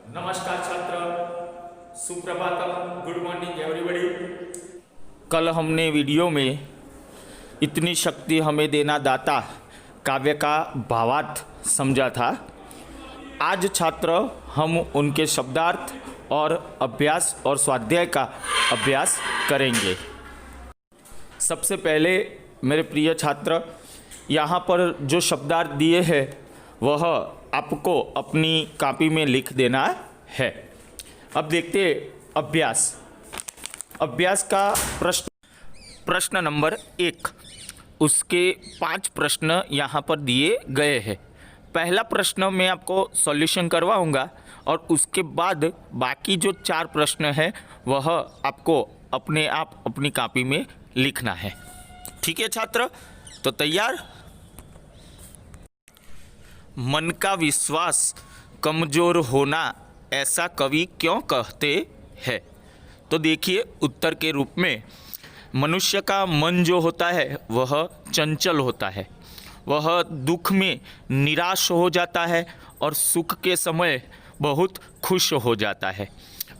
नमस्कार छात्र, Suprabhatam, good morning everybody. कल हमने वीडियो में इतनी शक्ति हमें देना दाता काव्य का भावार्थ समझा था। आज छात्र हम उनके शब्दार्थ और अभ्यास और स्वाध्याय का अभ्यास करेंगे। सबसे पहले मेरे प्रिय छात्र, यहाँ पर जो शब्दार्थ दिए हैं वह आपको अपनी कॉपी में लिख देना है। अब देखते हैं अभ्यास का प्रश्न नंबर 1। उसके 5 प्रश्न यहाँ पर दिए गए हैं। पहला प्रश्न मैं आपको सॉल्यूशन करवाऊँगा और उसके बाद बाकी जो 4 प्रश्न हैं वह आपको अपने आप अपनी कॉपी में लिखना है। ठीक है छात्र, तो तैयार। मन का विश्वास कमज़ोर होना ऐसा कवि क्यों कहते हैं? तो देखिए, उत्तर के रूप में मनुष्य का मन जो होता है वह चंचल होता है। वह दुख में निराश हो जाता है और सुख के समय बहुत खुश हो जाता है।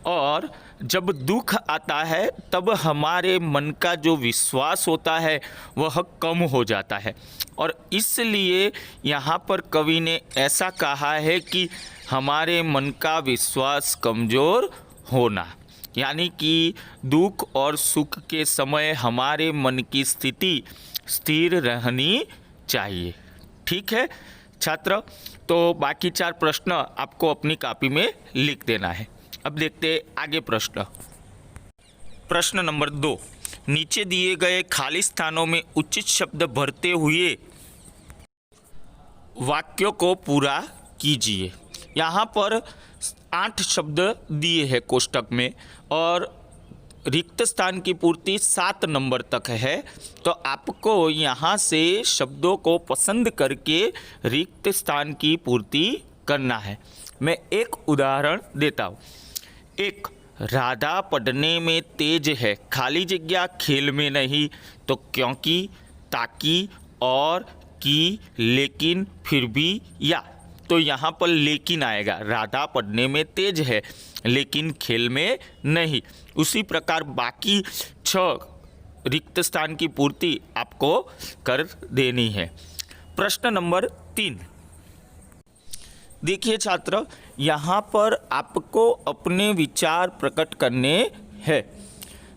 और जब दुख आता है तब हमारे मन का जो विश्वास होता है वह कम हो जाता है। और इसलिए यहाँ पर कवि ने ऐसा कहा है कि हमारे मन का विश्वास कमज़ोर होना, यानी कि दुख और सुख के समय हमारे मन की स्थिति स्थिर रहनी चाहिए। ठीक है छात्र, तो बाकी 4 प्रश्न आपको अपनी कॉपी में लिख देना है। अब देखते हैं आगे प्रश्न नंबर 2। नीचे दिए गए खाली स्थानों में उचित शब्द भरते हुए वाक्यों को पूरा कीजिए। यहाँ पर 8 शब्द दिए हैं कोष्टक में और रिक्त स्थान की पूर्ति 7 नंबर तक है। तो आपको यहाँ से शब्दों को पसंद करके रिक्त स्थान की पूर्ति करना है। मैं एक उदाहरण देता हूँ। 1, राधा पढ़ने में तेज है, खाली जगह खेल में नहीं। तो क्योंकि, ताकि, और, की, लेकिन, फिर भी, या। तो यहाँ पर लेकिन आएगा। राधा पढ़ने में तेज है लेकिन खेल में नहीं। उसी प्रकार बाकी 6 रिक्त स्थान की पूर्ति आपको कर देनी है। प्रश्न नंबर 3। देखिए छात्र, यहाँ पर आपको अपने विचार प्रकट करने हैं।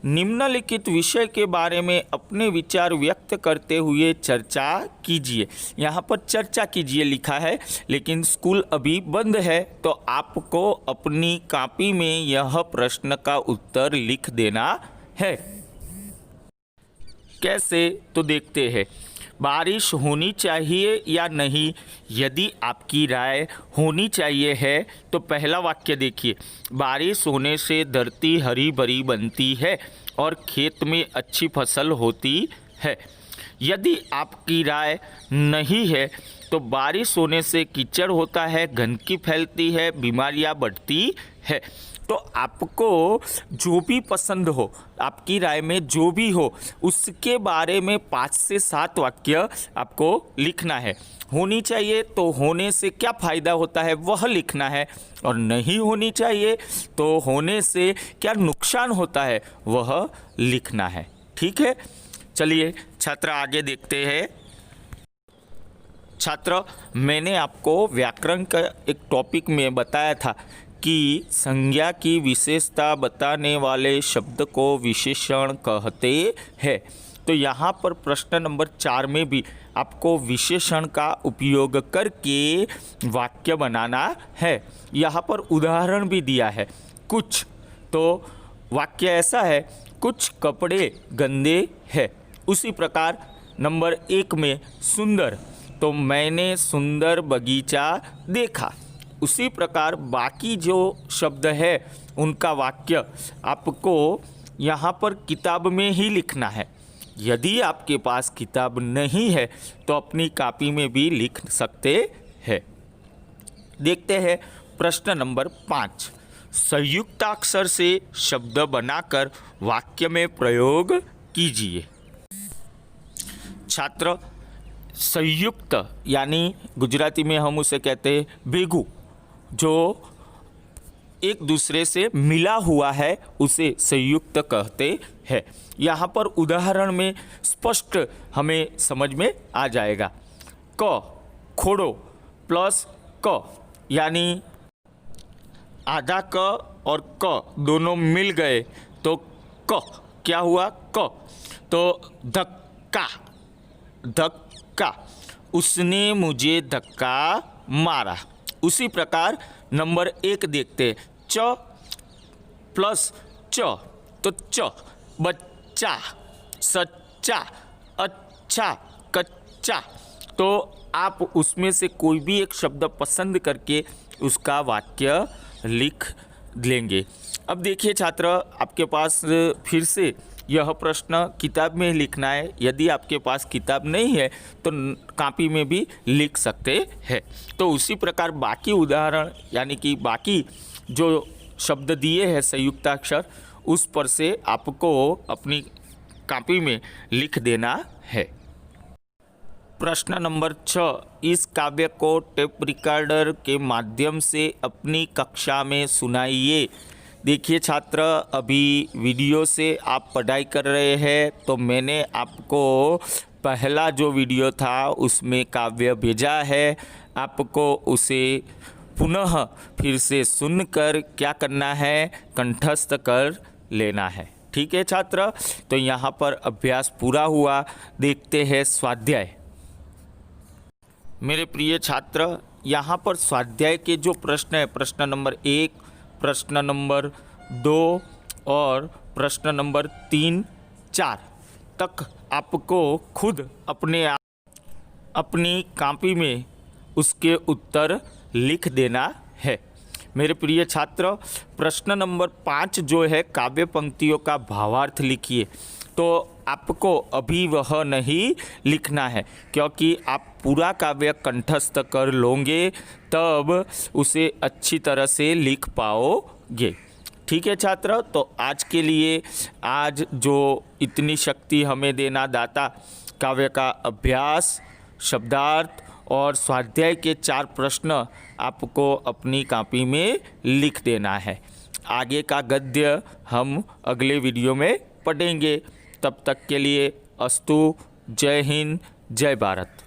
निम्नलिखित विषय के बारे में अपने विचार व्यक्त करते हुए चर्चा कीजिए। यहाँ पर चर्चा कीजिए लिखा है, लेकिन स्कूल अभी बंद है, तो आपको अपनी कॉपी में यह प्रश्न का उत्तर लिख देना है। कैसे, तो देखते हैं। बारिश होनी चाहिए या नहीं? यदि आपकी राय होनी चाहिए है तो पहला वाक्य देखिए। बारिश होने से धरती हरी भरी बनती है और खेत में अच्छी फसल होती है। यदि आपकी राय नहीं है तो बारिश होने से कीचड़ होता है, गंदगी फैलती है, बीमारियां बढ़ती है। तो आपको जो भी पसंद हो, आपकी राय में जो भी हो, उसके बारे में 5 से 7 वाक्य आपको लिखना है। होनी चाहिए तो होने से क्या फ़ायदा होता है वह लिखना है, और नहीं होनी चाहिए तो होने से क्या नुकसान होता है वह लिखना है। ठीक है, चलिए छात्र आगे देखते हैं। छात्र, मैंने आपको व्याकरण का एक टॉपिक में बताया था कि संज्ञा की विशेषता बताने वाले शब्द को विशेषण कहते हैं। तो यहाँ पर प्रश्न नंबर 4 में भी आपको विशेषण का उपयोग करके वाक्य बनाना है। यहाँ पर उदाहरण भी दिया है कुछ। तो वाक्य ऐसा है, कुछ कपड़े गंदे हैं। उसी प्रकार नंबर 1 में सुंदर, तो मैंने सुंदर बगीचा देखा। उसी प्रकार बाकी जो शब्द है उनका वाक्य आपको यहाँ पर किताब में ही लिखना है। यदि आपके पास किताब नहीं है तो अपनी कॉपी में भी लिख सकते हैं। देखते हैं प्रश्न नंबर 5। संयुक्ताक्षर से शब्द बनाकर वाक्य में प्रयोग कीजिए। छात्र, संयुक्त यानी गुजराती में हम उसे कहते हैं भेगू, जो एक दूसरे से मिला हुआ है उसे संयुक्त कहते हैं। यहाँ पर उदाहरण में स्पष्ट हमें समझ में आ जाएगा। क खोड़ो प्लस क यानी आधा क और क दोनों मिल गए तो क क्या हुआ, क। तो धक्का, धक्का, उसने मुझे धक्का मारा। उसी प्रकार नंबर 1 देखते हैं। च प्लस च तो च, बच्चा, सच्चा, अच्छा, कच्चा। तो आप उसमें से कोई भी एक शब्द पसंद करके उसका वाक्य लिख लेंगे। अब देखिए छात्र, आपके पास फिर से यह प्रश्न किताब में लिखना है। यदि आपके पास किताब नहीं है तो कॉपी में भी लिख सकते हैं। तो उसी प्रकार बाकी उदाहरण यानी कि बाकी जो शब्द दिए हैं संयुक्ताक्षर, उस पर से आपको अपनी कॉपी में लिख देना है। प्रश्न नंबर 6, इस काव्य को टेप रिकॉर्डर के माध्यम से अपनी कक्षा में सुनाइए। देखिए छात्र, अभी वीडियो से आप पढ़ाई कर रहे हैं तो मैंने आपको पहला जो वीडियो था उसमें काव्य भेजा है। आपको उसे पुनः फिर से सुनकर क्या करना है, कंठस्थ कर लेना है। ठीक है छात्र, तो यहाँ पर अभ्यास पूरा हुआ। देखते हैं स्वाध्याय। मेरे प्रिय छात्र, यहाँ पर स्वाध्याय के जो प्रश्न है, प्रश्न नंबर 1, प्रश्न नंबर 2 और प्रश्न नंबर 3, 4 तक आपको खुद अपनी कॉपी में उसके उत्तर लिख देना है। मेरे प्रिय छात्र, प्रश्न नंबर 5 जो है काव्य पंक्तियों का भावार्थ लिखिए। तो आपको अभी वह नहीं लिखना है, क्योंकि आप पूरा काव्य कंठस्थ कर लोगे तब उसे अच्छी तरह से लिख पाओगे। ठीक है छात्र, तो आज के लिए आज जो इतनी शक्ति हमें देना दाता, काव्य का अभ्यास, शब्दार्थ और स्वाध्याय के 4 प्रश्न आपको अपनी कॉपी में लिख देना है। आगे का गद्य हम अगले वीडियो में पढ़ेंगे। तब तक के लिए अस्तु। जय हिंद, जय भारत।